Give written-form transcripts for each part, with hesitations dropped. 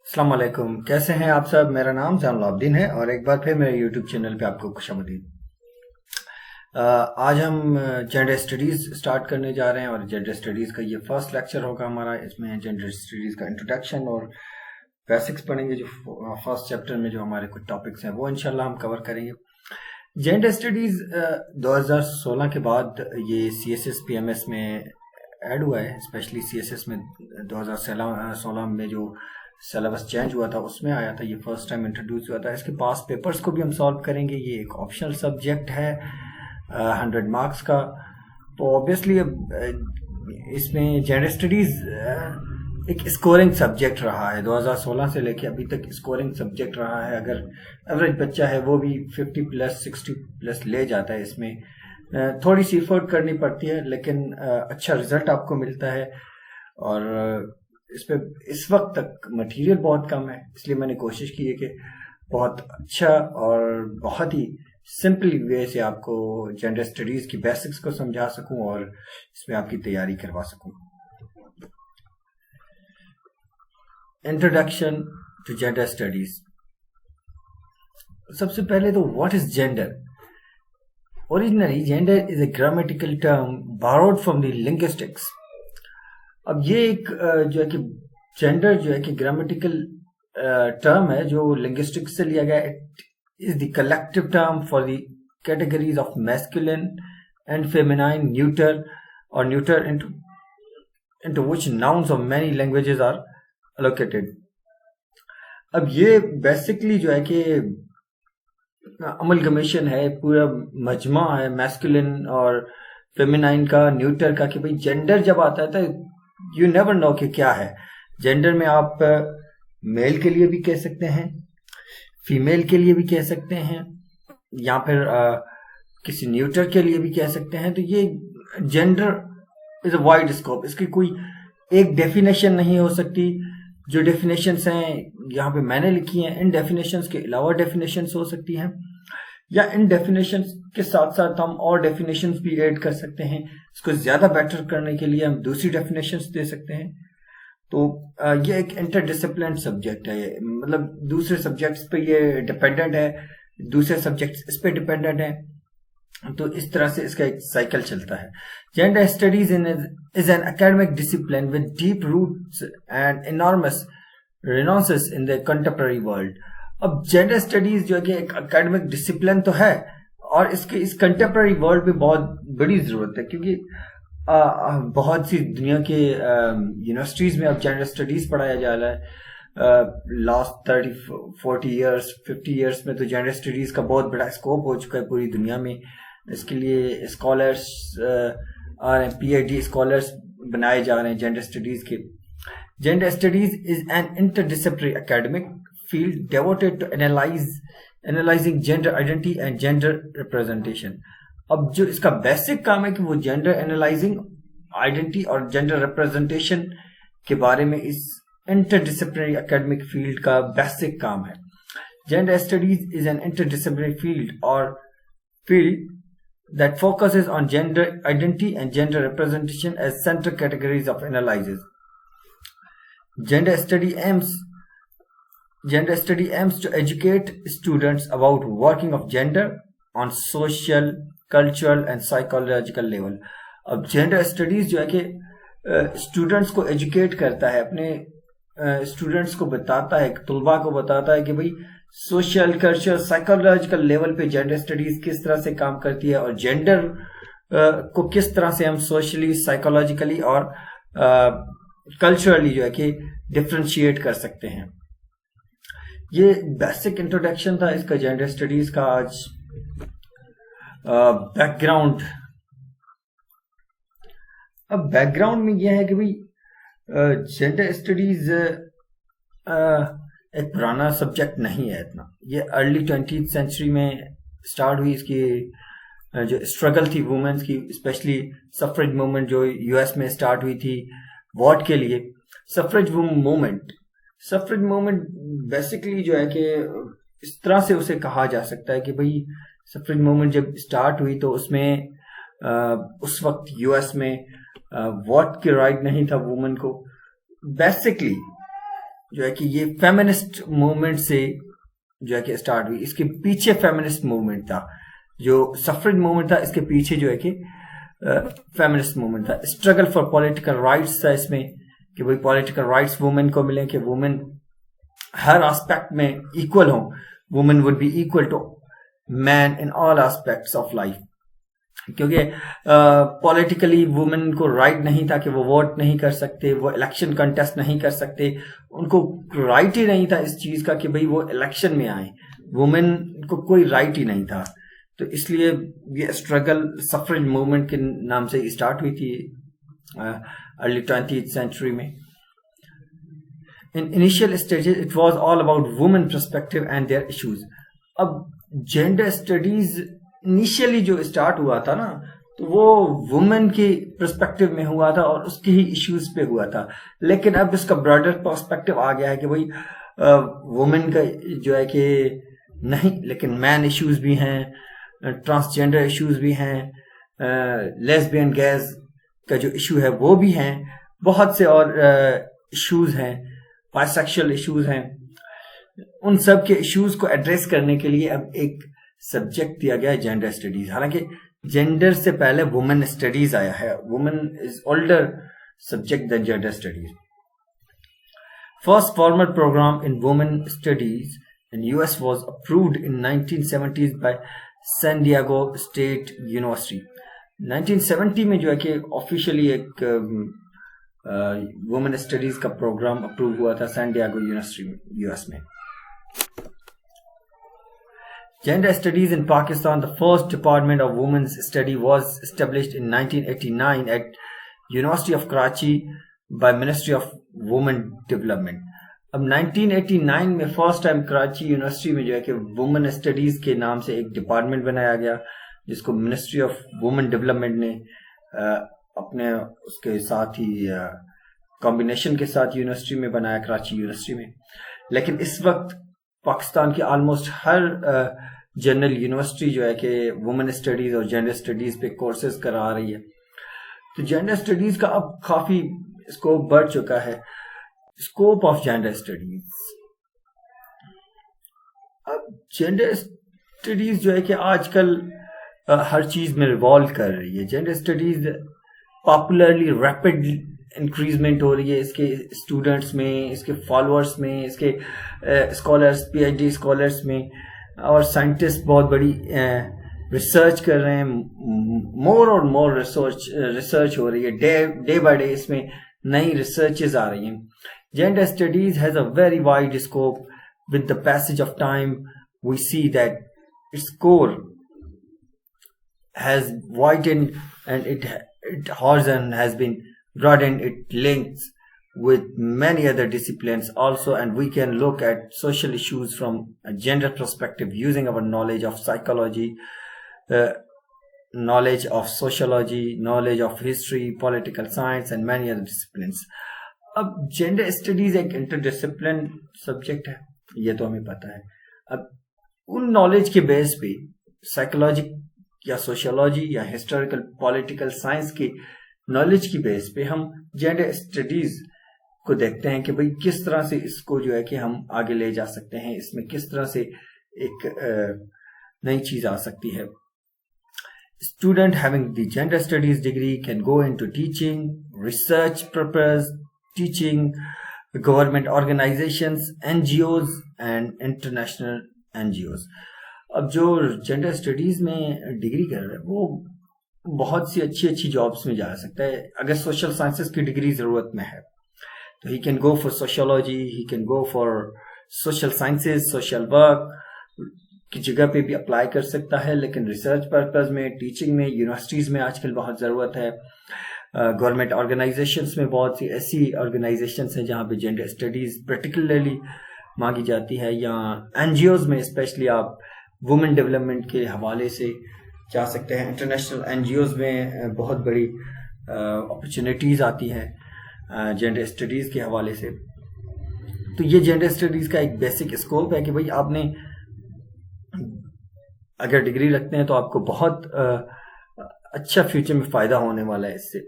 السلام علیکم، کیسے ہیں آپ سب؟ میرا نام زین العابدین ہے اور ایک بار پھر میرے یوٹیوب چینل پہ آپ کو خوش آمدید۔ آج ہم جینڈر اسٹڈیز سٹارٹ کرنے جا رہے ہیں اور جینڈر اسٹڈیز کا یہ فرسٹ لیکچر ہوگا ہمارا۔ اس میں جینڈر اسٹڈیز کا انٹروڈکشن اور بیسکس پڑھیں گے۔ جو فرسٹ چیپٹر میں جو ہمارے کچھ ٹاپکس ہیں وہ انشاءاللہ ہم کور کریں گے۔ جینڈر اسٹڈیز 2016 کے بعد یہ CSS/PMS میں ایڈ ہوا ہے، اسپیشلی CSS میں 2016 میں جو سلیبس چینج ہوا تھا اس میں آیا تھا، یہ فرسٹ ٹائم انٹروڈیوس ہوا تھا۔ اس کے پاس پیپرز کو بھی ہم سالو کریں گے۔ یہ ایک آپشنل سبجیکٹ ہے 100 مارکس کا، تو اوبیسلی اس میں جینڈر اسٹڈیز ایک اسکورنگ سبجیکٹ رہا ہے۔ 2016 سے لے کے ابھی تک اسکورنگ سبجیکٹ رہا ہے۔ اگر ایوریج بچہ ہے وہ بھی 50+ 60+ لے جاتا ہے۔ اس میں تھوڑی سی ایفرٹ کرنی پڑتی ہے لیکن اچھا رزلٹ آپ کو ملتا ہے۔ اور اس پہ اس وقت تک مٹیریل بہت کم ہے، اس لیے میں نے کوشش کی ہے کہ بہت اچھا اور بہت ہی سمپل وے سے آپ کو جینڈر اسٹڈیز کی بیسکس کو سمجھا سکوں اور اس میں آپ کی تیاری کروا سکوں۔ Introduction to gender studies. سب سے پہلے تو what is gender? Originally gender is a grammatical term borrowed from the linguistics۔ اب یہ ایک جو ہے کہ جینڈر جو ہے کہ گرامیٹیکل ٹرم ہے جو لنگوسٹکس سے لیا گیا۔ It is the collective term for the categories of masculine and feminine neuter اور neuter into which nouns of many languages are allocated۔ اب یہ بیسکلی جو ہے کہ املگمیشن ہے، پورا مجمع ہے میسکولن اور فیمینائن کا، نیوٹر کا، کہ بھئی جینڈر جب آتا ہے تو یو نیور نو کہ کیا ہے۔ جینڈر میں آپ میل کے لیے بھی کہہ سکتے ہیں، فیمیل کے لیے بھی کہہ سکتے ہیں، یا پھر کسی نیوٹر کے لیے بھی کہہ سکتے ہیں۔ تو یہ gender is a wide scope, اس کی کوئی ایک ڈیفینیشن نہیں ہو سکتی۔ جو ڈیفینیشنس ہیں یہاں پہ میں نے لکھی ہیں، ان ڈیفینیشنس کے علاوہ ڈیفینیشنس ہو سکتی ہیں، یا ان ڈیفینیشنس کے ساتھ ساتھ ہم اور ڈیفینیشنس بھی ایڈ کر سکتے ہیں۔ اس کو زیادہ بیٹر کرنے کے لیے ہم دوسری ڈیفینیشنس دے سکتے ہیں۔ تو یہ ایک انٹر ڈسپلن سبجیکٹ ہے، مطلب دوسرے سبجیکٹس پہ یہ ڈیپینڈنٹ ہے، دوسرے سبجیکٹس اس پہ ڈیپینڈنٹ ہیں، تو اس طرح سے اس کا ایک سائیکل چلتا ہے۔ Gender studies is an academic discipline with deep roots and enormous resonances in the contemporary world. اب جینڈر اسٹڈیز جو ہے کہ ایک اکیڈمک ڈسپلن تو ہے، اور اس کنٹمپرری ورلڈ پہ بہت بڑی ضرورت ہے، کیونکہ بہت سی دنیا کے یونیورسٹیز میں اب جینڈر اسٹڈیز پڑھایا جا رہا ہے۔ لاسٹ 30-40 ایئرس 50 ایئرس میں تو جینڈر اسٹڈیز کا بہت بڑا اسکوپ ہو چکا ہے پوری دنیا میں۔ اس کے لیے اسکالرس PhD اسکالرس بنائے جا رہے ہیں جینڈر اسٹڈیز کے۔ Gender studies is an interdisciplinary academic field devoted to analyzing gender identity and gender representation۔ اب جو اس کا بیسک کام ہے کہ وہ جینڈر انالائزنگ آئیڈینٹی اور جینڈر ریپرزنٹیشن کے بارے میں اس انٹر ڈسپلنری اکیڈمک فیلڈ کا بیسک کام ہے۔ Gender studies is an interdisciplinary field that focuses on gender identity and gender representation as central categories of analysis۔ Gender study aims to educate students about working of gender on social, cultural and psychological level۔ اب gender studies جو ہے کہ students کو educate کرتا ہے، اپنے students کو بتاتا ہے، طلباء کو بتاتا ہے کہ بھئی سوشل، کلچرل، سائیکولوجیکل لیول پہ جینڈر اسٹڈیز کس طرح سے کام کرتی ہے، اور جینڈر کو کس طرح سے ہم سوشلی، سائیکولوجیکلی اور کلچرلی جو ہے کہ ڈفرینشیٹ کر سکتے ہیں۔ یہ بیسک انٹروڈکشن تھا اس کا جینڈر اسٹڈیز کا۔ آج بیک گراؤنڈ، اب بیک گراؤنڈ میں یہ ہے کہ بھئی جینڈر اسٹڈیز ایک پرانا سبجیکٹ نہیں ہے اتنا۔ یہ ارلی 20th سینچری میں سٹارٹ ہوئی۔ اس کی جو اسٹرگل تھی وومنس کی، اسپیشلی سفریج موومنٹ جو US میں سٹارٹ ہوئی تھی ووٹ کے لیے، سفریج موومنٹ بیسکلی جو ہے کہ اس طرح سے اسے کہا جا سکتا ہے کہ بھئی سفریج موومنٹ جب سٹارٹ ہوئی تو اس میں اس وقت US میں ووٹ کی رائٹ نہیں تھا وومن کو۔ بیسکلی جو ہے کہ یہ فیمنسٹ موومنٹ سے جو ہے کہ اسٹارٹ ہوئی. اس کے پیچھے فیمنسٹ موومنٹ تھا, جو سفرج موومنٹ تھا اس کے پیچھے جو ہے کہ فیمنسٹ موومنٹ تھا. اسٹرگل فار پولیٹیکل رائٹس تھا اس میں, کہ بھائی پولیٹیکل رائٹس وومن کو ملیں, کہ وومن ہر آسپیکٹ میں ایکول ہوں. Women would be equal to men in all aspects of life, کیونکہ پولیٹیکلی وومن کو رائٹ نہیں تھا کہ وہ ووٹ نہیں کر سکتے, وہ الیکشن کنٹیسٹ نہیں کر سکتے, ان کو رائٹ ہی نہیں تھا اس چیز کا کہ بھئی وہ الیکشن میں آئیں. وومن کو کوئی رائٹ ہی نہیں تھا. تو اس لیے یہ اسٹرگل سفرج موومنٹ کے نام سے اسٹارٹ ہوئی تھی ارلی 20th سینچری میں. In initial stages it was all about women perspective and their issues. اب جینڈر اسٹڈیز انیشیلی جو اسٹارٹ ہوا تھا نا, تو وہ وومن کی پرسپیکٹو میں ہوا تھا اور اس کے ہی ایشوز پہ ہوا تھا. لیکن اب اس کا براڈر پرسپیکٹو آ گیا ہے کہ بھائی وومن کا جو ہے کہ نہیں, لیکن مین ایشوز بھی ہیں, ٹرانسجینڈر ایشوز بھی ہیں, لیسبین گیز کا جو ایشو ہے وہ بھی ہیں, بہت سے اور ایشوز ہیں, بائی سیکشل ایشوز ہیں. ان سب کے ایشوز کو ایڈریس کرنے کے لیے اب ایک سبجیکٹ دیا گیا ہے جینڈر اسٹڈیز. حالانکہ جینڈر سے پہلے وومن اسٹڈیز آیا ہے. Women is older subject than gender studies. First formal program in women studies in US was approved in 1970s by San Diego State University. 1970 میں جو ہے کہ آفیشلی ایک وومن اسٹڈیز کا پروگرام اپروو ہوا تھا سین ڈیاگو یونیورسٹی میں, US میں. Gender studies in Pakistan, the first department of women's study was established in 1989 at University of Karachi by Ministry of Women Development. اب 1989 میں فرسٹ ٹائم کراچی یونیورسٹی میں جو ہے کہ وومن اسٹڈیز کے نام سے ایک ڈپارٹمنٹ بنایا گیا, جس کو منسٹری آف وومن ڈیولپمنٹ نے اپنے اس کے ساتھ ہی کمبینیشن کے ساتھ یونیورسٹی میں بنایا, کراچی یونیورسٹی میں. لیکن اس وقت پاکستان کی آلموسٹ ہر جنرل یونیورسٹی جو ہے کہ وومن اسٹڈیز اور جینڈر اسٹڈیز پہ کورسز کرا رہی ہے. تو جینڈر اسٹڈیز کا اب کافی اسکوپ بڑھ چکا ہے. اسکوپ آف جینڈر اسٹڈیز, اب جینڈر اسٹڈیز جو ہے کہ آج کل ہر چیز میں ریوالو کر رہی ہے. Gender studies popularly rapid increment ہو رہی ہے, اس کے اسٹوڈنٹس میں, اس کے فالوورس میں, اس کے اسکالرس, PhD اسکالرس میں, اور سائنٹسٹ بہت بڑی ریسرچ کر رہے ہیں. مور اور مور ریسرچ ہو رہی ہے, ڈے بائی ڈے اس میں نئی ریسرچز آ رہی ہیں. Gender studies has a very wide scope. With the passage of time, we see that its core has widened and it horizon has been broadened. It links with many other disciplines also, and we can look at social issues from a gender perspective using our knowledge of psychology, knowledge of sociology, knowledge of history, political science, and many other disciplines. اب gender studies ایک inter discipline subject ہے, یہ تو ہمیں پتہ ہے. اب in knowledge کے بیس پہ سائیکولوجی یا سوشیولوجی یا ہسٹوریکل پولیٹیکل سائنس کی نالج کی بیس پہ ہم جینڈر اسٹڈیز کو دیکھتے ہیں کہ بھئی کس طرح سے اس کو جو ہے کہ ہم آگے لے جا سکتے ہیں, اس میں کس طرح سے ایک نئی چیز آ سکتی ہے. Student having the gender studies degree can go into teaching, research purpose, teaching, government organizations, NGOs and international NGOs. اب جو جینڈر اسٹڈیز میں ڈگری کر رہا ہے وہ بہت سی اچھی جابس میں جا سکتا ہے. اگر سوشل سائنسز کی ڈگری ضرورت میں ہے تو he can go for sociology, he can go for social sciences, social work کی جگہ پہ بھی اپلائی کر سکتا ہے. لیکن ریسرچ پرپز میں, ٹیچنگ میں, یونیورسٹیز میں آج کل بہت ضرورت ہے. گورنمنٹ آرگنائزیشنس میں بہت سی ایسی آرگنائزیشنس ہیں جہاں پہ جینڈر اسٹڈیز پرٹیکولرلی مانگی جاتی ہے, یا NGOs میں اسپیشلی آپ وومن ڈیولپمنٹ کے حوالے سے جا سکتے ہیں. انٹرنیشنل NGOs میں بہت بڑی اپرچونیٹیز آتی ہیں جینڈر اسٹڈیز کے حوالے سے. تو یہ جینڈر اسٹڈیز کا ایک بیسک اسکوپ ہے کہ بھائی آپ نے اگر ڈگری رکھتے ہیں تو آپ کو بہت اچھا فیوچر میں فائدہ ہونے والا ہے اس سے.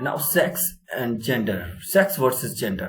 Now sex and gender, sex versus gender.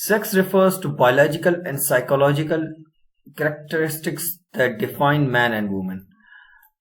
Sex refers to biological and psychological characteristics that define man and woman.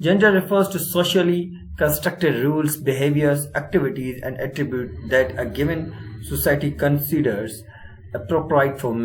refers to socially constructed rules, behaviors, activities and attributes that a given society considers appropriate for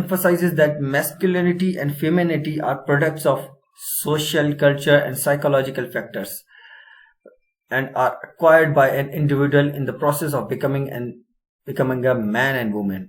emphasizes that masculinity and femininity are products of social, culture and psychological factors and are acquired by an individual in the process of becoming a man and woman.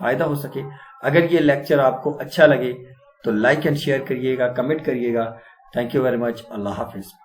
فائدہ ہو سکے. اگر یہ lecture آپ کو اچھا لگے تو like and share کریے گا, کمنٹ کریے گا. Thank you very much. اللہ حافظ.